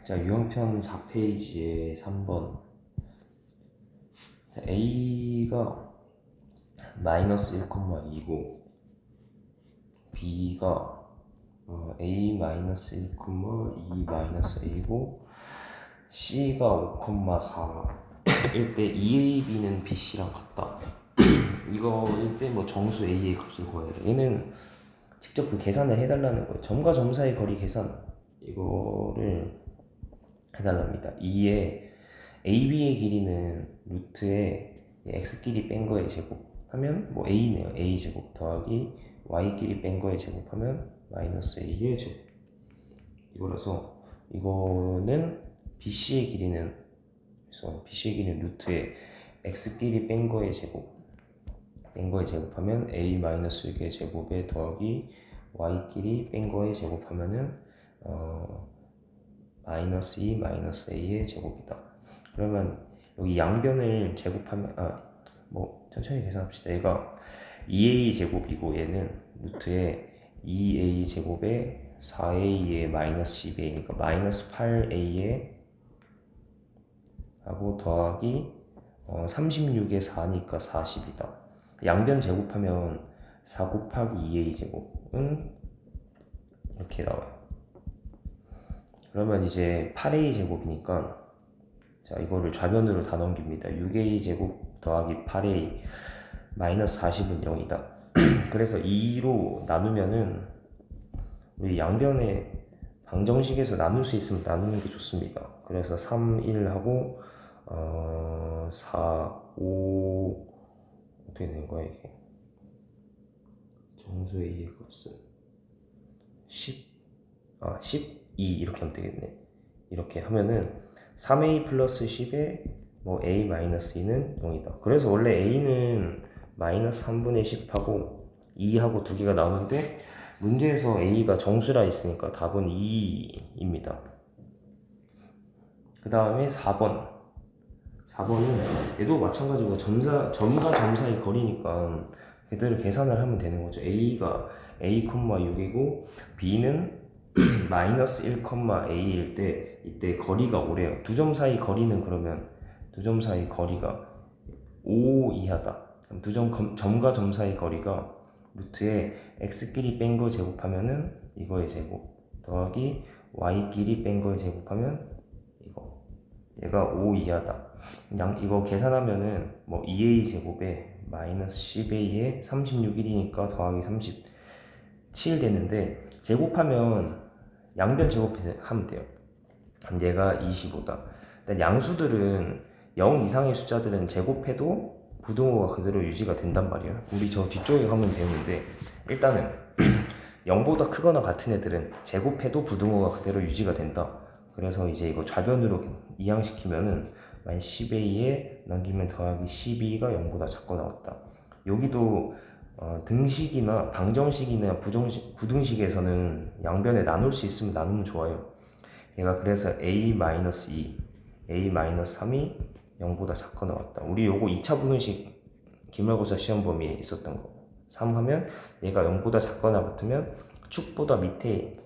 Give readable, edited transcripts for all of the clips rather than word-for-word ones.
자, 유형편 4페이지에 3번. A가 마이너스 1,2고 B가 A 마이너스 1,2 마이너스 A고 C가 5,4일 때 2AB는 BC랑 같다. 이거일 때 뭐 정수 A의 값을 구해야 돼. 얘는 직접 그 계산을 해달라는 거예요. 점과 점 사이 거리 계산 이거를 해달랍니다. 2에 AB의 길이는 루트에 x 길이 뺀 거의 제곱 하면 뭐 A네요. A 제곱 더하기 y 길이 뺀 거의 제곱하면 마이너스 A의 제곱. 이거라서 이거는 BC의 길이는 그래서 BC의 길이는 루트에 x 길이 뺀 거의 제곱하면 A 마이너스 6의 제곱에 더하기 y 길이 뺀 거의 제곱하면은 마이너스 2 마이너스 A의 제곱이다. 그러면 여기 양변을 제곱하면 뭐 천천히 계산합시다. 얘가 2A 제곱이고 얘는 루트에 2A 제곱에 4A에 마이너스 12A 그러니까 마이너스 8A에 하고 더하기 36에 4니까 40이다. 양변 제곱하면 4 곱하기 2A 제곱은 이렇게 나와요. 그러면 이제 8A 제곱이니까 자 이거를 좌변으로 다 넘깁니다. 6A 제곱 더하기 8A 마이너스 40은 0이다. 그래서 2로 나누면은 우리 양변에 방정식에서 나눌 수 있으면 나누는 게 좋습니다. 그래서 3, 1 하고 4, 5 어떻게 되는 거야 이게? 정수 A의 값은 12 이렇게 하면 되겠네. 이렇게 하면은 3A 플러스 10에 뭐 A 마이너스 2는 0이다. 그래서 원래 A는 마이너스 3분의 10하고 2하고 두 개가 나오는데 문제에서 A가 정수라 있으니까 답은 2입니다. 그 다음에 4번은 얘도 마찬가지고 점과 점 사이 거리니까 그대로 계산을 하면 되는 거죠. A가 A, 6이고 B는 마이너스 1,a일 때 이때 거리가 5래요. 두 점 사이 거리는 그러면 두 점 사이 거리가 5 이하다. 그럼 점과 점 사이 거리가 루트에 x끼리 뺀 거 제곱하면은 이거의 제곱 더하기 y끼리 뺀 거의 제곱하면 이거 얘가 5 이하다. 이거 계산하면은 뭐 2a 제곱에 마이너스 10a에 36일이니까 더하기 37 되는데 제곱하면 양변 제곱하면 돼요. 얘가 25다. 일단 양수들은 0 이상의 숫자들은 제곱해도 부등호가 그대로 유지가 된단 말이에요. 우리 저 뒤쪽에 가면 되는데 일단은 0보다 크거나 같은 애들은 제곱해도 부등호가 그대로 유지가 된다. 그래서 이제 이거 좌변으로 이항시키면은 10a에 넘기면 더하기 12가 0보다 작거나 같다. 여기도 등식이나 방정식이나 부등식에서는 양변에 나눌 수 있으면 나누면 좋아요. 얘가 그래서 A-2, A-3이 0보다 작거나 같다. 우리 요거 2차 부등식 기말고사 시험 범위에 있었던 거. 3 하면 얘가 0보다 작거나 같으면 축보다 밑에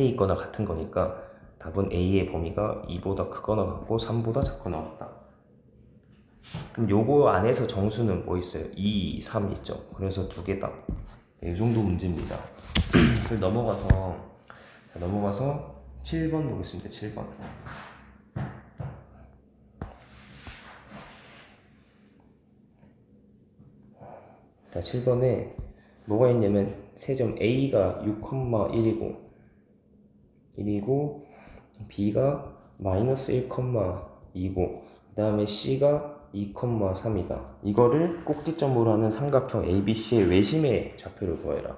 있거나 같은 거니까 답은 A의 범위가 2보다 크거나 같고 3보다 작거나 같다. 그럼 요거 안에서 정수는 뭐 있어요? 2, 3 있죠. 그래서 두 개다. 이 정도 문제입니다. 넘어가서 7번 보겠습니다. 7번. 자, 7번에 뭐가 있냐면 세점 A가 6,1이고 B가 마이너스 1,2고 그 다음에 C가 2,3이다. 이거를 꼭지점으로 하는 삼각형 ABC의 외심의 좌표를 구해라.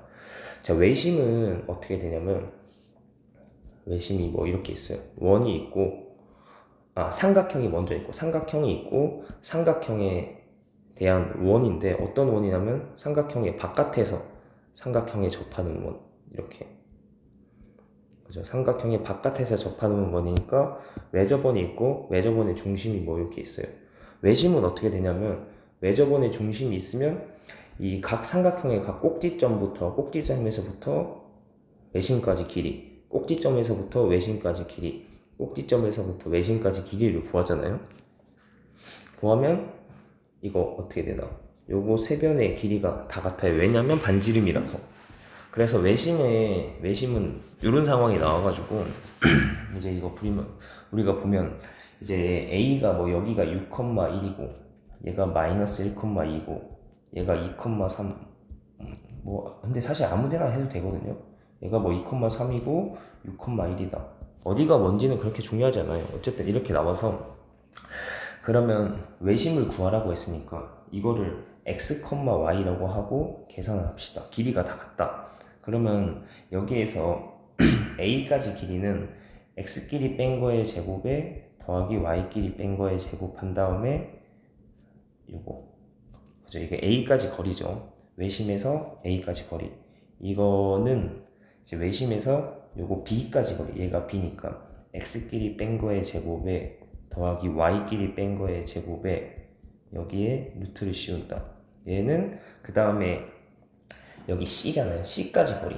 자, 외심은 어떻게 되냐면 외심이 뭐 이렇게 있어요. 원이 있고 삼각형이 먼저 있고 삼각형이 있고 삼각형에 대한 원인데 어떤 원이냐면 삼각형의 바깥에서 삼각형에 접하는 원 이렇게 그죠? 삼각형의 바깥에서 접하는 원이니까 외접원이 있고 외접원의 중심이 뭐 이렇게 있어요. 외심은 어떻게 되냐면 외접원의 중심이 있으면 이 각 삼각형의 각 꼭지점에서부터 외심까지 길이 꼭지점에서부터 외심까지 길이 꼭지점에서부터 외심까지 길이를 구하잖아요. 구하면 이거 어떻게 되나? 요거 세 변의 길이가 다 같아요. 왜냐면 반지름이라서. 그래서 외심은 이런 상황이 나와가지고 이제 이거 우리가 보면 이제 A가 뭐 여기가 6,1이고 얘가 마이너스 1,2고 얘가 2,3 뭐 근데 사실 아무데나 해도 되거든요. 얘가 뭐 2,3이고 6,1이다. 어디가 뭔지는 그렇게 중요하지 않아요. 어쨌든 이렇게 나와서 그러면 외심을 구하라고 했으니까 이거를 x, y라고 하고 계산을 합시다. 길이가 다 같다. 그러면 여기에서 a까지 길이는 x끼리 뺀 거의 제곱에 더하기 y끼리 뺀 거의 제곱한 다음에 요거 그죠? 이게 a까지 거리죠. 외심에서 a까지 거리. 이거는 이제 외심에서 요거 b까지 거리. 얘가 b니까 x끼리 뺀 거의 제곱에 더하기 y끼리 뺀 거의 제곱에 여기에 루트를 씌운다. 얘는 그 다음에 여기 c잖아요. c까지 거리.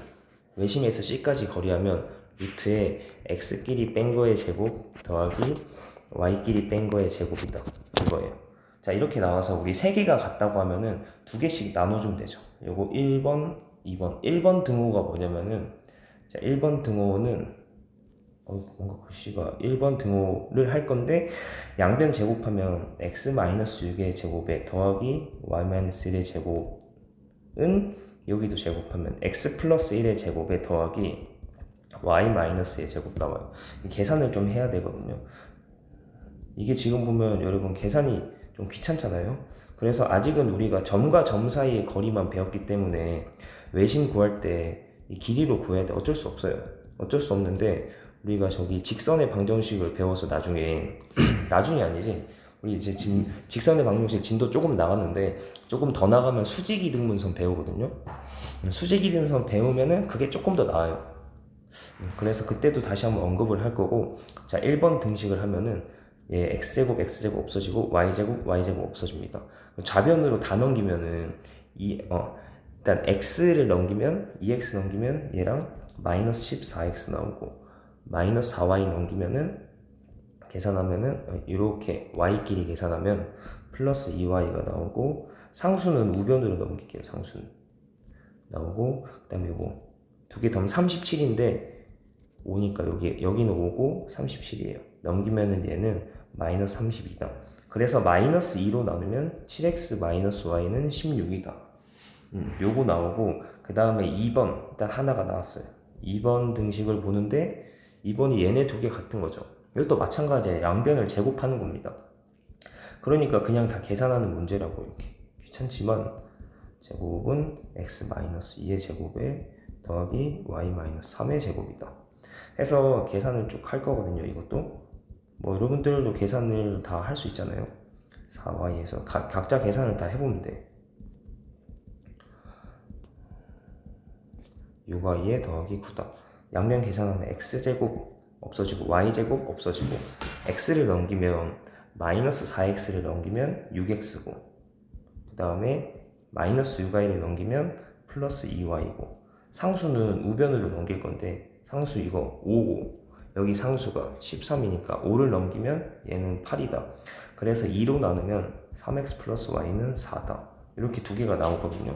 외심에서 c까지 거리하면 루트에 x끼리 뺀 거의 제곱 더하기 y끼리 뺀 거의 제곱이다. 이거예요. 자, 이렇게 나와서 우리 세 개가 같다고 하면은 두 개씩 나눠주면 되죠. 요거 1번, 2번. 1번 등호가 뭐냐면은 자, 1번 등호는 뭔가 글씨가 1번 등호를 할 건데 양변 제곱하면 x-6의 제곱에 더하기 y-1의 제곱은 여기도 제곱하면 x 플러스 1의 제곱에 더하기 y-의 제곱 나와요. 계산을 좀 해야 되거든요. 이게 지금 보면 여러분 계산이 좀 귀찮잖아요. 그래서 아직은 우리가 점과 점 사이의 거리만 배웠기 때문에 외심 구할 때 이 길이로 구해야 돼. 어쩔 수 없어요. 어쩔 수 없는데 우리가 저기 직선의 방정식을 배워서 나중에 나중이 아니지 우리 이제 지금 직선의 방정식 진도 조금 나갔는데 조금 더 나가면 수직이등분선 배우거든요. 수직이등분선 배우면은 그게 조금 더 나아요. 그래서 그때도 다시 한번 언급을 할 거고 자 1번 등식을 하면은 예, x제곱 x제곱 없어지고 y제곱 y제곱 없어집니다. 좌변으로 다 넘기면은 일단 x를 넘기면 2x 넘기면 얘랑 마이너스 14x 나오고 마이너스 4y 넘기면은 계산하면은 이렇게 y끼리 계산하면 플러스 2y가 나오고 상수는 우변으로 넘길게요. 상수는 나오고 그다음에 요거 두 개 더하면 37인데 5니까 여기는 5고 37이에요. 넘기면은 얘는 마이너스 32다. 그래서 마이너스 2로 나누면 7x 마이너스 y는 16이다. 요거 나오고 그 다음에 2번 일단 하나가 나왔어요. 2번 등식을 보는데 2번이 얘네 두 개 같은 거죠. 이것도 마찬가지예요. 양변을 제곱하는 겁니다. 그러니까 그냥 다 계산하는 문제라고 이렇게 귀찮지만 제곱은 x-2의 제곱에 더하기 y-3의 제곱이다. 해서 계산을 쭉 할 거거든요. 이것도 뭐 여러분들도 계산을 다 할 수 있잖아요. 4y에서 각자 계산을 다 해보면 돼. 6y에 더하기 9다. 양변 계산하면 x제곱 없어지고 y제곱 없어지고 x를 넘기면 마이너스 4x를 넘기면 6x고 그 다음에 마이너스 6y를 넘기면 플러스 2y고 상수는 우변으로 넘길 건데 상수 이거 5고 여기 상수가 13이니까 5를 넘기면 얘는 8이다. 그래서 2로 나누면 3x 플러스 y는 4다. 이렇게 두 개가 나오거든요.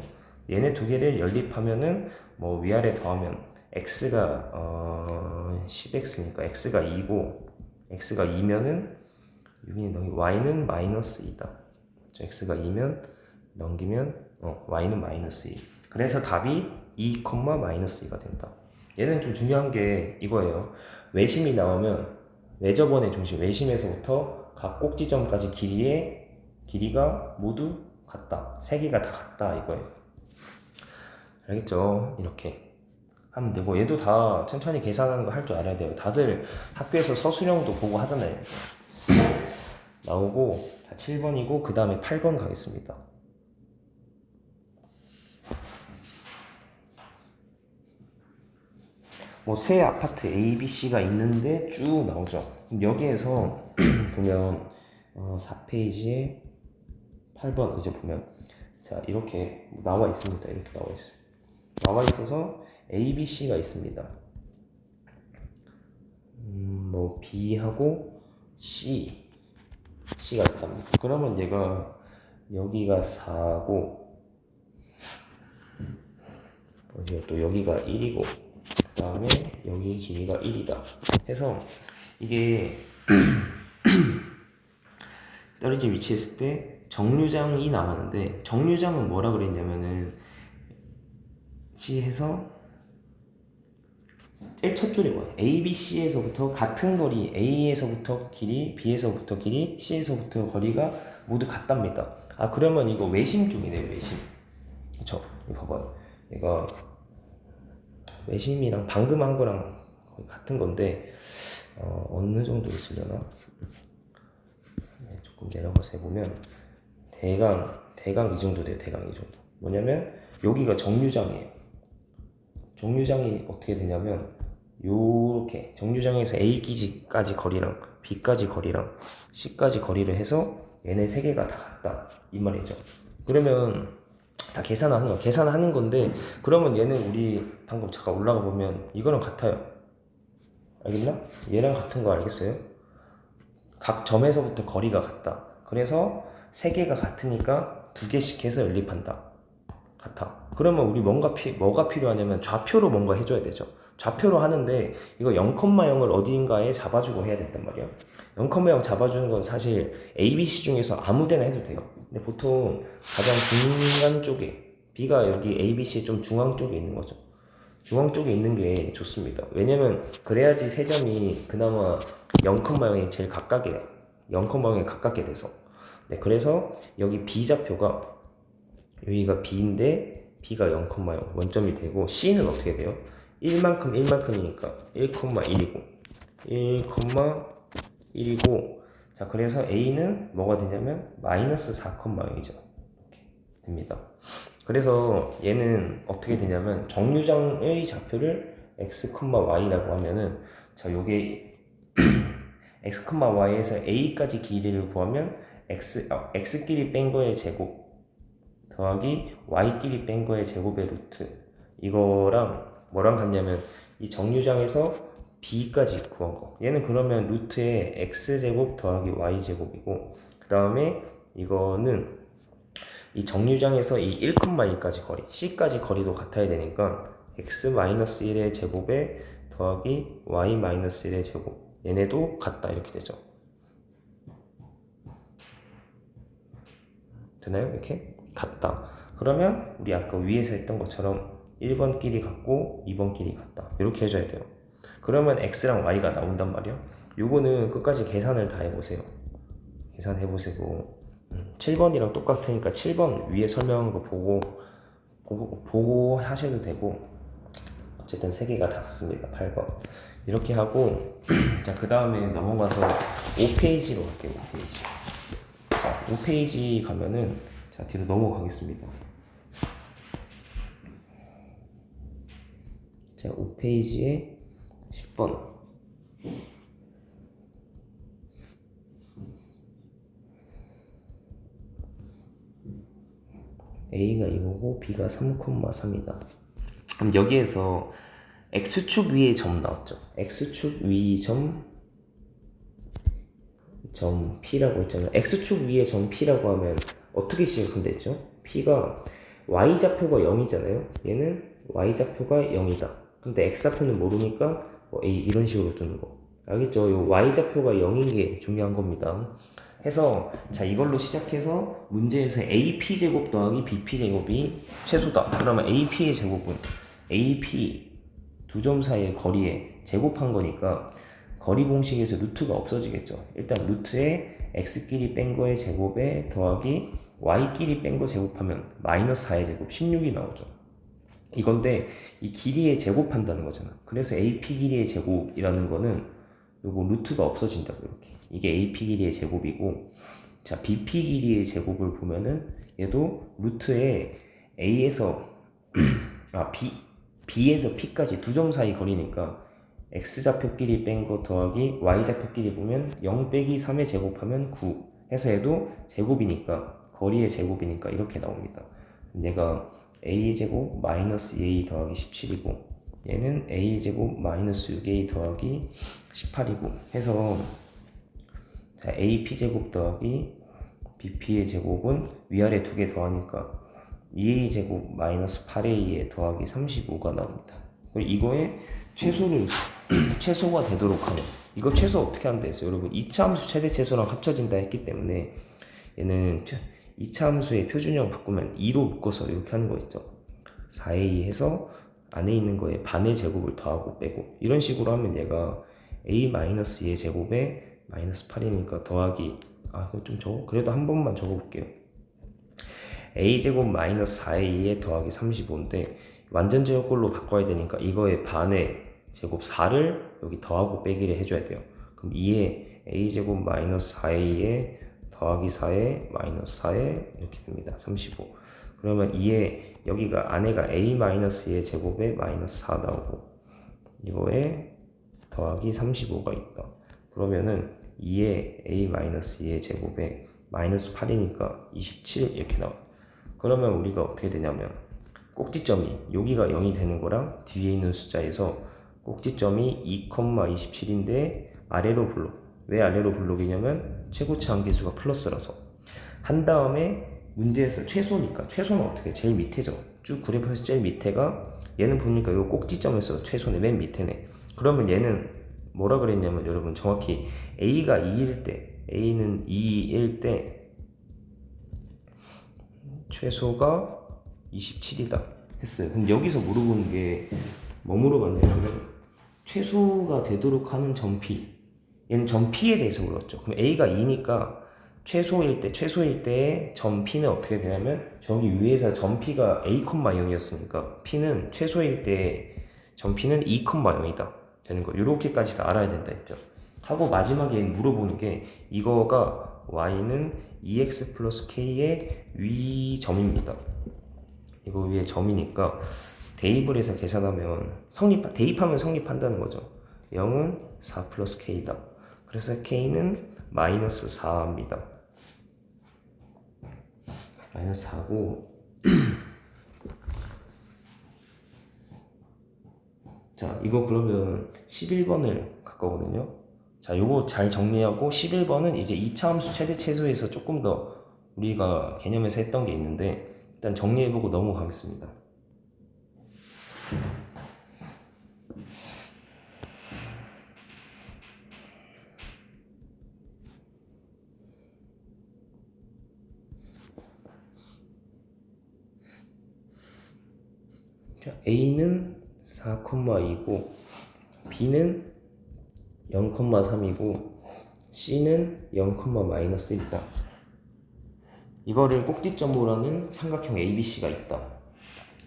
얘네 두 개를 연립하면은 뭐 위아래 더하면 x가 10x니까 x가 2고 x가 2면은 6이 넘기 y는 마이너스 2다. x가 2면 넘기면 y는 마이너스 2. 그래서 답이 2, 마이너스 2가 된다. 얘는 좀 중요한 게 이거예요. 외심이 나오면 외접원의 중심, 외심에서부터 각 꼭지점까지 길이가 모두 같다. 세 개가 다 같다 이거예요. 알겠죠? 이렇게 하면 되고 얘도 다 천천히 계산하는 거 할 줄 알아야 돼요. 다들 학교에서 서술형도 보고 하잖아요. 나오고 다 7번이고 그 다음에 8번 가겠습니다. 뭐 새 아파트 A, B, C가 있는데 쭉 나오죠. 여기에서 보면 4페이지에 8번 이제 보면 자 이렇게 나와 있습니다. 이렇게 나와 있어요. 나와 있어서 A, B, C가 있습니다. 뭐 B하고 C가 있답니다. 그러면 얘가 여기가 4고 또 여기가 1이고 그 다음에 여기 길이가 1이다 해서 이게 떨어진 위치에 있을 때 정류장이 나왔는데 정류장은 뭐라 그랬냐면은 C에서 제일 첫 줄이 뭐야? A, B, C에서부터 같은 거리 A에서부터 길이, B에서부터 길이, C에서부터 거리가 모두 같답니다. 아 그러면 이거 외심 쪽이네요. 외심. 그쵸? 이거 봐봐요. 얘가 외심이랑 방금 한 거랑 거의 같은 건데 어느 정도 있으려나? 네, 조금 내려가서 해보면 대강 이 정도 돼요. 대강 이 정도. 뭐냐면 여기가 정류장이에요. 정류장이 어떻게 되냐면 요렇게 정류장에서 A까지 거리랑 B까지 거리랑 C까지 거리를 해서 얘네 세 개가 다 같다 이 말이죠. 그러면 다 계산하는 건데 그러면 얘는 우리 방금 잠깐 올라가 보면 이거랑 같아요. 알겠나? 얘랑 같은 거 알겠어요? 각 점에서부터 거리가 같다. 그래서 세 개가 같으니까 두 개씩 해서 연립한다. 같아. 그러면 우리 뭐가 필요하냐면 좌표로 뭔가 해줘야 되죠. 좌표로 하는데 이거 0,0을 어디인가에 잡아주고 해야 된단 말이야. 0,0 잡아주는 건 사실 ABC 중에서 아무 데나 해도 돼요. 근데 보통 가장 중간 쪽에 B가 여기 ABC 좀 중앙 쪽에 있는 거죠. 중앙 쪽에 있는 게 좋습니다. 왜냐면 그래야지 세 점이 그나마 0,0에 제일 가깝게 0,0에 가깝게 돼서 네, 그래서 여기 B좌표가 여기가 B인데 B가 0,0 원점이 되고 C는 어떻게 돼요? 1만큼이니까 1,1이고 1,1이고 자 그래서 A는 뭐가 되냐면 마이너스 4,0이죠. 이렇게 됩니다. 그래서 얘는 어떻게 되냐면 정류장의 좌표를 x, y라고 하면은 자 요게 x, y에서 a까지 길이를 구하면 x끼리 뺀 거의 제곱 더하기 y끼리 뺀 거의 제곱의 루트 이거랑 뭐랑 같냐면 이 정류장에서 b까지 구한 거 얘는 그러면 루트에 x제곱 더하기 y제곱이고 그 다음에 이거는 이 정류장에서 이 1,1까지 거리 c까지 거리도 같아야 되니까 x-1의 제곱에 더하기 y-1의 제곱 얘네도 같다 이렇게 되죠. 되나요? 이렇게? 같다. 그러면 우리 아까 위에서 했던 것처럼 1번 끼리 같고 2번 끼리 같다 이렇게 해줘야 돼요. 그러면 x랑 y가 나온단 말이야. 요거는 끝까지 계산을 다 해보세요. 계산해보시고 7번이랑 똑같으니까 7번 위에 설명한 거 보고 하셔도 되고 어쨌든 3개가 다 같습니다. 8번 이렇게 하고 자 그 다음에 넘어가서 5페이지로 갈게요. 5페이지 자 5페이지 가면은 자 뒤로 넘어가겠습니다. 자 5페이지에 10번 A가 이거고 B가 3,3이다. 그럼 여기에서 X축 위에 점 나왔죠. X축 위 점 P라고 했잖아요. X축 위에 점 P라고 하면 어떻게 시작한다 했죠? P가 Y좌표가 0이잖아요. 얘는 Y좌표가 0이다. 근데 X좌표는 모르니까 뭐 A 이런 식으로 두는 거. 알겠죠? 요 Y좌표가 0인 게 중요한 겁니다. 해서 자 이걸로 시작해서 문제에서 AP제곱 더하기 BP제곱이 최소다. 그러면 AP의 제곱은 AP 두 점 사이의 거리에 제곱한 거니까 거리 공식에서 루트가 없어지겠죠. 일단 루트에 x끼리 뺀 거의 제곱에 더하기 y끼리 뺀 거 제곱하면 마이너스 4의 제곱 16이 나오죠. 이건데 이 길이의 제곱한다는 거잖아. 그래서 AP 길이의 제곱이라는 거는 요거 루트가 없어진다고 이렇게. 이게 AP 길이의 제곱이고 자 BP 길이의 제곱을 보면은 얘도 루트에 A에서 B에서 P까지 두 점 사이 거리니까 X좌표끼리 뺀 거 더하기 Y좌표끼리 보면 0 빼기 3의 제곱하면 9 해서 해도 제곱이니까 거리의 제곱이니까 이렇게 나옵니다. 얘가 A제곱 마이너스 A 더하기 17이고 얘는 a제곱 마이너스 6a 더하기 18이고 해서 자, ap제곱 더하기 bp의 제곱은 위아래 두 개 더하니까 2a제곱 마이너스 8a에 더하기 35가 나옵니다. 그리고 이거에 최소가 되도록 하는, 이거 최소 어떻게 한다 했어요? 여러분 2차 함수 최대 최소랑 합쳐진다 했기 때문에 얘는 2차 함수의 표준형 바꾸면 2로 묶어서 이렇게 하는 거 있죠. 4a 해서 안에 있는 거에 반의 제곱을 더하고 빼고 이런 식으로 하면 얘가 a-2의 제곱에 마이너스 8이니까 더하기, 그거 좀 적어, 그래도 한 번만 적어볼게요. a제곱 마이너스 4a에 더하기 35인데 완전 제곱꼴로 바꿔야 되니까 이거의 반의 제곱 4를 여기 더하고 빼기를 해줘야 돼요. 그럼 2에 a제곱 마이너스 4a에 더하기 4에 마이너스 4에 이렇게 됩니다. 35. 그러면 2에 여기가 안에가 a-2의 제곱에 마이너스 4 나오고 이거에 더하기 35가 있다. 그러면은 2에 a-2의 제곱에 마이너스 8이니까 27 이렇게 나와. 그러면 우리가 어떻게 되냐면 꼭지점이 여기가 0이 되는 거랑 뒤에 있는 숫자에서 꼭지점이 2,27인데 아래로 블록. 왜 아래로 블록이냐면 최고치 한계수가 플러스라서. 한 다음에 문제에서 최소니까 최소는 어떻게? 제일 밑에죠. 쭉 그래프에서 제일 밑에가 얘는 보니까 이 꼭지점에서 최소는 맨 밑에네. 그러면 얘는 뭐라 그랬냐면 여러분 정확히 a가 2일 때, a는 2일 때 최소가 27이다 했어요. 근데 여기서 물어보는 게 뭐 물어봤냐면 최소가 되도록 하는 점피, 얘는 점피에 대해서 물었죠. 그럼 a가 2니까 최소일 때의 점피는 어떻게 되냐면 저기 위에서 점피가 a,0이었으니까 p는 최소일 때 점피는 2,0이다 되는 거. 요렇게까지 다 알아야 된다 했죠. 하고 마지막에 물어보는 게 이거가 y는 2x 플러스 k의 위 점입니다. 이거 위에 점이니까 대입을 해서 계산하면 대입하면 성립한다는 거죠. 0은 4 플러스 k다. 그래서 k는 마이너스 4입니다. 마이너스 4고 자, 이거 그러면 11번을 갈 거거든요. 자, 요거 잘 정리하고 11번은 이제 2차 함수 최대 최소에서 조금 더 우리가 개념에서 했던 게 있는데 일단 정리해보고 넘어가겠습니다. 자, A는 4,2고 B는 0,3이고 C는 0,-1다. 이거를 꼭지점으로 하는 삼각형 ABC가 있다.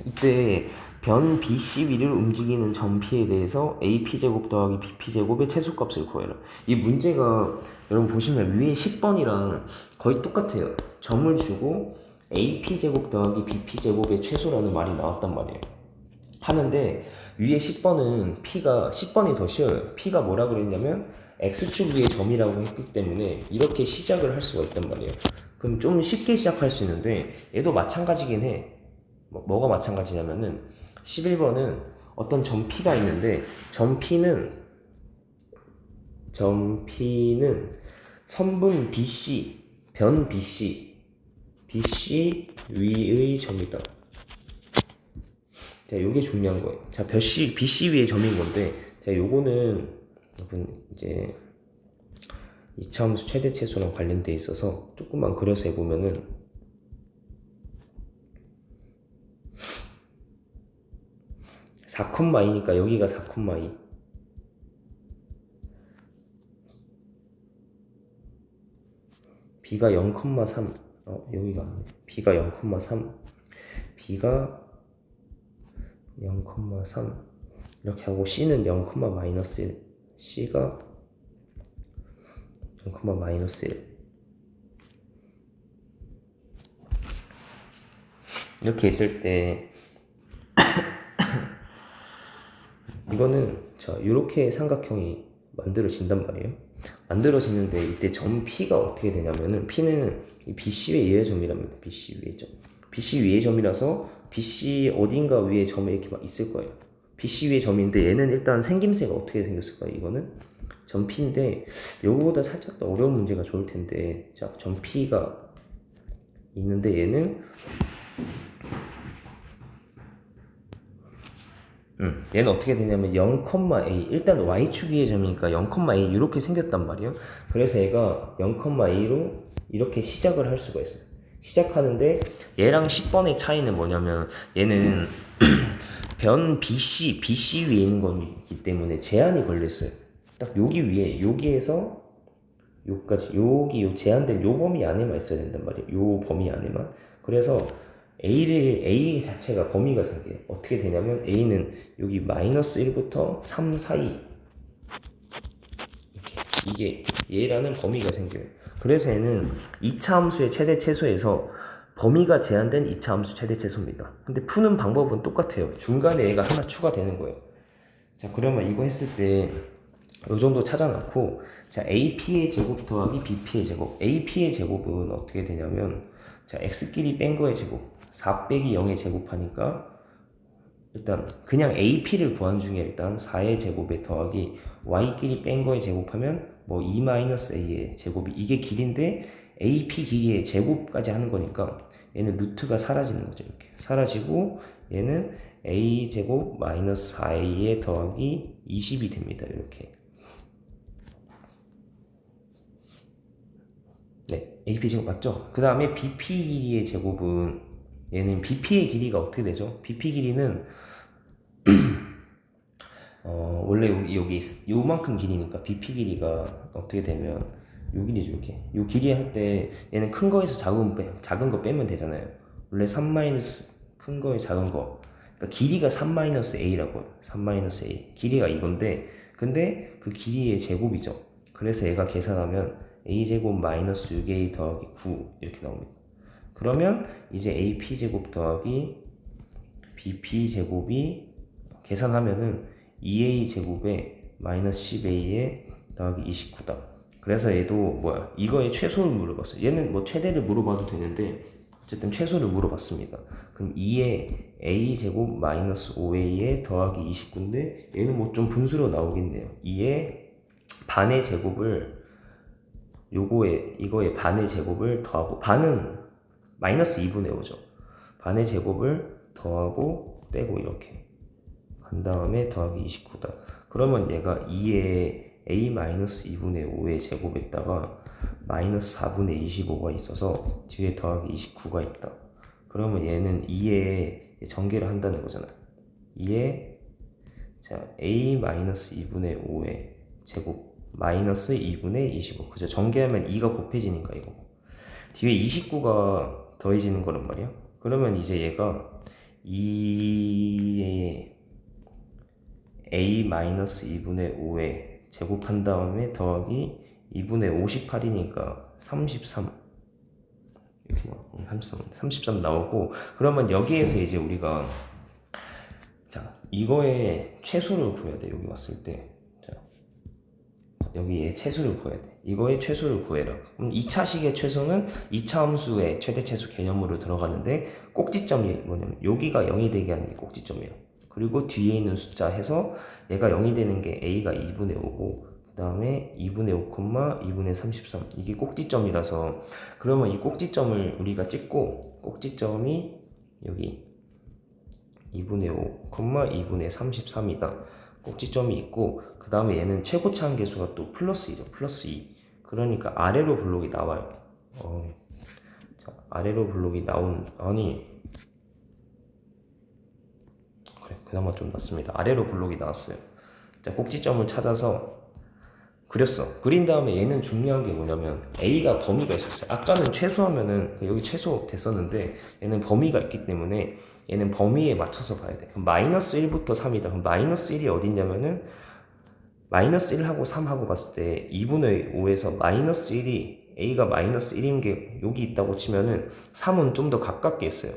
이때 변 BC 위를 움직이는 점 P에 대해서 AP제곱 더하기 BP제곱의 최소값을 구해라. 이 문제가 여러분 보시면 위에 10번이랑 거의 똑같아요. 점을 주고 AP제곱 더하기 BP제곱의 최소라는 말이 나왔단 말이에요. 하는데 위에 10번은 P가 10번이 더 쉬워요. P가 뭐라 그랬냐면 X축 위에 점이라고 했기 때문에 이렇게 시작을 할 수가 있단 말이에요. 그럼 좀 쉽게 시작할 수 있는데 얘도 마찬가지긴 해. 뭐가 마찬가지냐면은 11번은 어떤 점 P가 있는데 점 P는 선분 BC, 변 BC 위의 점이다. 자, 요게 중요한 거예요. 자, BC 위의 점인 건데, 자, 요거는 여러분 이제 2차 함수 최대 최소랑 관련돼 있어서 조금만 그려서 해보면은 4,2니까 여기가 4,2 B가 0,3 여기가 B가 0,3 B가 0,3 이렇게 하고 C는 0,-1 C가 0,-1 이렇게 있을 때 이거는 자 이렇게 삼각형이 만들어진단 말이에요. 만들어지는데 이때 점 P가 어떻게 되냐면은 P는 BC 위의 점이랍니다. BC 위의 점. BC 위의 점이라서 BC 어딘가 위에 점이 이렇게 막 있을 거예요. BC 위의 점인데 얘는 일단 생김새가 어떻게 생겼을까요? 이거는 점 P인데 요거보다 살짝 더 어려운 문제가 좋을 텐데 자, 점 P가 있는데 얘는 어떻게 되냐면 0,A 일단 y축 위의 점이니까 0,A 이렇게 생겼단 말이에요. 그래서 얘가 0,A로 이렇게 시작을 할 수가 있어요. 시작하는데 얘랑 10번의 차이는 뭐냐면 얘는 변 BC 위에 있는 거기 때문에 제한이 걸렸어요. 딱 여기 위에 여기에서 여기까지 여기 요 제한된 요 범위 안에만 있어야 된단 말이에요. 요 범위 안에만. 그래서 A 자체가 범위가 생겨요. 어떻게 되냐면 A는 여기 마이너스 1부터 3 사이 이게 얘라는 범위가 생겨요. 그래서 얘는 2차 함수의 최대 최소에서 범위가 제한된 2차 함수 최대 최소입니다. 근데 푸는 방법은 똑같아요. 중간에 얘가 하나 추가되는 거예요. 자, 그러면 이거 했을 때 요 정도 찾아놓고 자, AP의 제곱 더하기 BP의 제곱. AP의 제곱은 어떻게 되냐면 자, X끼리 뺀 거의 제곱 4 빼기 0의 제곱하니까 일단 그냥 AP를 구한 중에 일단 4의 제곱에 더하기 Y끼리 뺀 거의 제곱하면 뭐 2-A의 제곱이 이게 길인데 AP 길이의 제곱까지 하는 거니까 얘는 루트가 사라지는 거죠. 이렇게 사라지고 얘는 A 제곱 마이너스 4A에 더하기 20이 됩니다. 이렇게 네, AP 제곱 맞죠? 그 다음에 BP 길이의 제곱은 얘는 BP의 길이가 어떻게 되죠? BP 길이는 원래 여기 요만큼 길이니까 BP 길이가 어떻게 되면 요 길이죠. 이렇게 요 길이 할 때 얘는 큰 거에서 작은 거 빼면 되잖아요. 원래 3 마이너스 큰 거에 작은 거 그러니까 길이가 3 마이너스 A라고요. 3 마이너스 A 길이가 이건데 근데 그 길이의 제곱이죠. 그래서 얘가 계산하면 A제곱 마이너스 6A 더하기 9 이렇게 나옵니다. 그러면 이제 AP제곱 더하기 BP제곱이 계산하면은 2A제곱에 마이너스 10A에 더하기 29다. 그래서 얘도 뭐야 이거의 최소를 물어봤어요. 얘는 뭐 최대를 물어봐도 되는데 어쨌든 최소를 물어봤습니다. 그럼 2에 A제곱 마이너스 5A에 더하기 29인데 얘는 뭐 좀 분수로 나오겠네요. 2에 반의 제곱을 이거의 반의 제곱을 더하고 반은 마이너스 2분의 5죠. 반의 제곱을 더하고 빼고 이렇게 간 다음에 더하기 29다. 그러면 얘가 2에 A-2분의 5의 제곱에다가 마이너스 4분의 25가 있어서 뒤에 더하기 29가 있다. 그러면 얘는 2에 전개를 한다는 거잖아요. 2에 자 A-2분의 5의 제곱 마이너스 2분의 25 그죠? 전개하면 2가 곱해지니까 이거 뒤에 29가 더해지는 거란 말이야. 그러면 이제 얘가 2에 A-2분의 5에 제곱한 다음에 더하기 2분의 58이니까 33 이렇게 33 나오고 그러면 여기에서 이제 우리가 자 이거의 최소를 구해야 돼. 여기 왔을 때 자, 여기에 최소를 구해야 돼. 이거의 최소를 구해라. 그럼 2차식의 최소는 2차 함수의 최대 최소 개념으로 들어가는데 꼭지점이 뭐냐면 여기가 0이 되게 하는 게 꼭지점이에요. 그리고 뒤에 있는 숫자 해서 얘가 0이 되는 게 A가 2분의 5고 그 다음에 2분의 5, 2분의 33 이게 꼭지점이라서 그러면 이 꼭지점을 우리가 찍고 꼭지점이 여기 2분의 5, 2분의 33이다. 꼭지점이 있고 그 다음에 얘는 최고차 한계수가 또 플러스 2죠. 플러스 2 그러니까 아래로 블록이 나와요. 자, 아래로 블록이 나온 아니 그래 그나마 좀 낫습니다. 아래로 블록이 나왔어요. 자 꼭지점을 찾아서 그렸어. 그린 다음에 얘는 중요한 게 뭐냐면 A가 범위가 있었어요. 아까는 최소하면은 여기 최소 됐었는데 얘는 범위가 있기 때문에 얘는 범위에 맞춰서 봐야 돼. 그럼 마이너스 1부터 3이다. 그럼 마이너스 1이 어딨냐면은 마이너스 1하고 3하고 봤을 때 2분의 5에서 마이너스 1이 A가 마이너스 1인 게 여기 있다고 치면은 3은 좀 더 가깝게 있어요.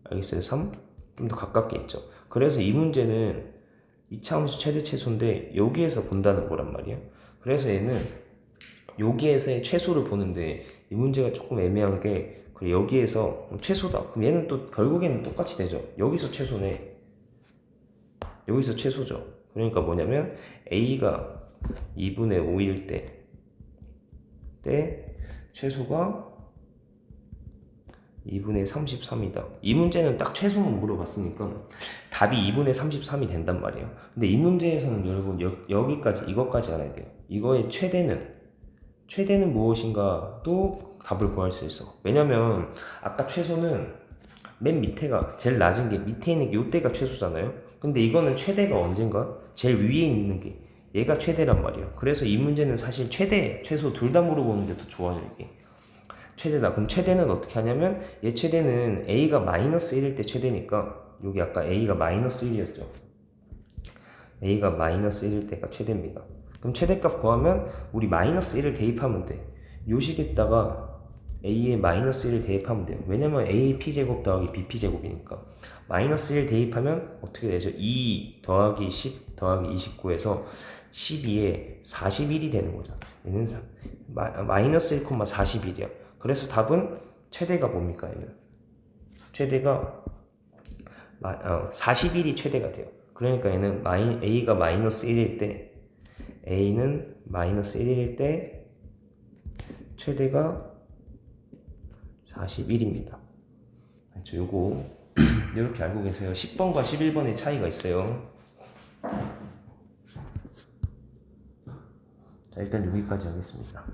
알겠어요? 3? 좀 더 가깝게 있죠. 그래서 이 문제는 2차 함수 최대 최소인데 여기에서 본다는 거란 말이야. 그래서 얘는 여기에서의 최소를 보는데 이 문제가 조금 애매한 게 그래 여기에서 최소다. 그럼 얘는 또 결국에는 똑같이 되죠. 여기서 최소네. 여기서 최소죠. 그러니까 뭐냐면 A가 2분의 5일 때 최소가 2분의 33이다. 이 문제는 딱 최소만 물어봤으니까 답이 2분의 33이 된단 말이에요. 근데 이 문제에서는 여러분 여기까지 이것까지 알아야 돼요. 이거의 최대는 무엇인가 또 답을 구할 수 있어. 왜냐면 아까 최소는 맨 밑에가 제일 낮은 게 밑에 있는 게 요때가 최소잖아요. 근데 이거는 최대가 언젠가 제일 위에 있는 게 얘가 최대란 말이에요. 그래서 이 문제는 사실 최대, 최소 둘 다 물어보는 게 더 좋아요. 이게 최대다. 그럼 최대는 어떻게 하냐면 얘 최대는 A가 마이너스 1일 때 최대니까 여기 아까 A가 마이너스 1이었죠. A가 마이너스 1일 때가 최대입니다. 그럼 최대값 구하면 우리 마이너스 1을 대입하면 돼. 요 식에다가 A에 마이너스 1을 대입하면 돼요. 왜냐면 AP제곱 더하기 BP제곱이니까 마이너스 1 대입하면 어떻게 되죠? 2 더하기 10 더하기 29에서 12에 41이 되는 거죠. 얘는 마이너스 1, 41이야. 그래서 답은 최대가 뭡니까? 얘는 최대가 41이 최대가 돼요. 그러니까 얘는 A가 마이너스 1일 때 A는 마이너스 1일 때 최대가 41입니다. 그렇죠? 요거 이렇게 알고 계세요. 10번과 11번의 차이가 있어요. 자, 일단 여기까지 하겠습니다.